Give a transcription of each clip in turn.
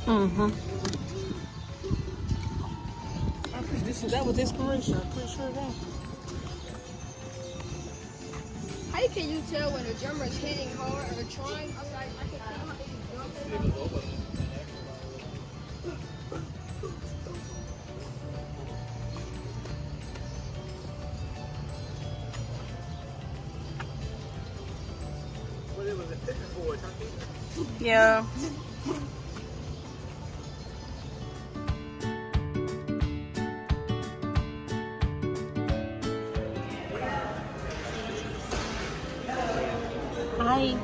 Mm-hmm. That was inspiration. I'm pretty sure that. How can you tell when a drummer is hitting hard or trying? I can tell how they drumming. Well, it was a picture for it, huh? Yeah. Hi.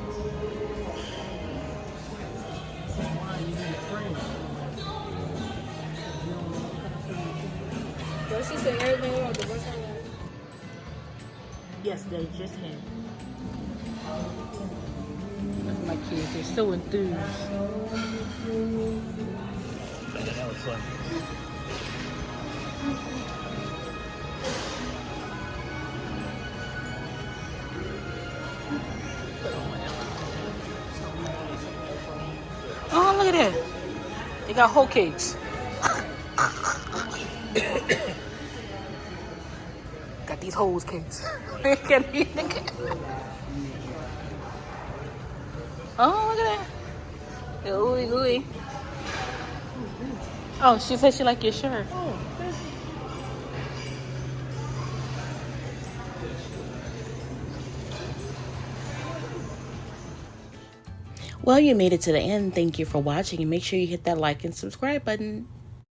Does she say everything about the bus? Yes, they just had. That's my kids. They're so enthused. That was fun. Oh, look at that. They got whole cakes. Got these whole cakes. Oh, look at that. Ooey, ooey. Oh, she said she liked your shirt. Well, you made it to the end. Thank you for watching, and make sure you hit that like and subscribe button.